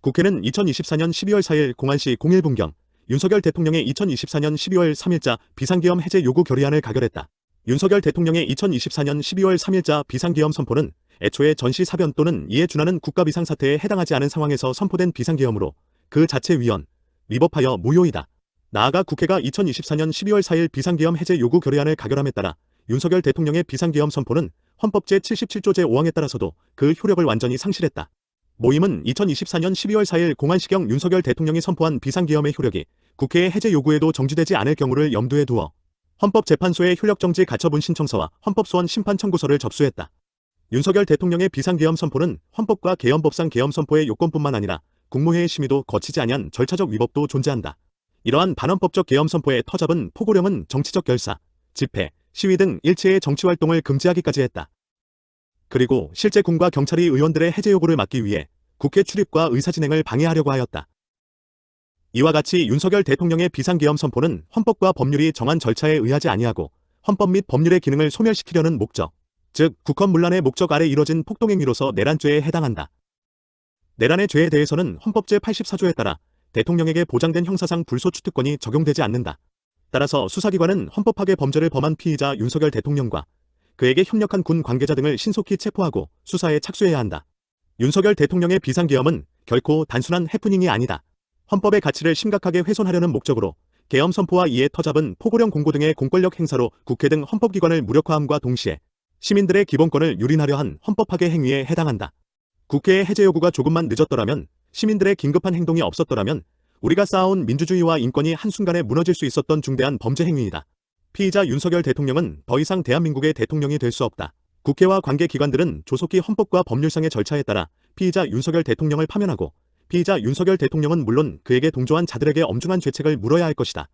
국회는 2024년 12월 4일 공안시 01분경 윤석열 대통령의 2024년 12월 3일자 비상계엄 해제 요구 결의안을 가결했다. 윤석열 대통령의 2024년 12월 3일자 비상계엄 선포는 애초에 전시사변 또는 이에 준하는 국가비상사태에 해당하지 않은 상황에서 선포된 비상계엄으로 그 자체 위헌, 위법하여 무효이다. 나아가 국회가 2024년 12월 4일 비상계엄 해제 요구 결의안을 가결함에 따라 윤석열 대통령의 비상계엄 선포는 헌법 제77조 제5항에 따라서도 그 효력을 완전히 상실했다. 모임은 2024년 12월 4일 공안시경 윤석열 대통령이 선포한 비상계엄의 효력이 국회의 해제 요구에도 정지되지 않을 경우를 염두에 두어 헌법재판소에 효력정지 가처분 신청서와 헌법소원 심판 청구서를 접수했다. 윤석열 대통령의 비상계엄 선포는 헌법과 계엄법상 계엄 선포의 요건뿐만 아니라 국무회의 심의도 거치지 아니한 절차적 위법도 존재한다. 이러한 반헌법적 계엄 선포의 터잡은 포고령은 정치적 결사, 집회, 시위 등 일체의 정치활동을 금지하기까지 했다. 그리고 실제 군과 경찰이 의원들의 해제 요구를 막기 위해 국회 출입과 의사진행을 방해하려고 하였다. 이와 같이 윤석열 대통령의 비상계엄 선포는 헌법과 법률이 정한 절차에 의하지 아니하고 헌법 및 법률의 기능을 소멸시키려는 목적, 즉 국헌문란의 목적 아래 이뤄진 폭동행위로서 내란죄에 해당한다. 내란의 죄에 대해서는 헌법 제84조에 따라 대통령에게 보장된 형사상 불소추특권이 적용되지 않는다. 따라서 수사기관은 헌법학의 범죄를 범한 피의자 윤석열 대통령과 그에게 협력한 군 관계자 등을 신속히 체포하고 수사에 착수해야 한다. 윤석열 대통령의 비상계엄은 결코 단순한 해프닝이 아니다. 헌법의 가치를 심각하게 훼손하려는 목적으로 계엄 선포와 이에 터잡은 포고령 공고 등의 공권력 행사로 국회 등 헌법기관을 무력화함과 동시에 시민들의 기본권을 유린하려 한 헌법학의 행위에 해당한다. 국회의 해제 요구가 조금만 늦었더라면, 시민들의 긴급한 행동이 없었더라면 우리가 쌓아온 민주주의와 인권이 한순간에 무너질 수 있었던 중대한 범죄 행위이다. 피의자 윤석열 대통령은 더 이상 대한민국의 대통령이 될 수 없다. 국회와 관계기관들은 조속히 헌법과 법률상의 절차에 따라 피의자 윤석열 대통령을 파면하고 피의자 윤석열 대통령은 물론 그에게 동조한 자들에게 엄중한 죄책을 물어야 할 것이다.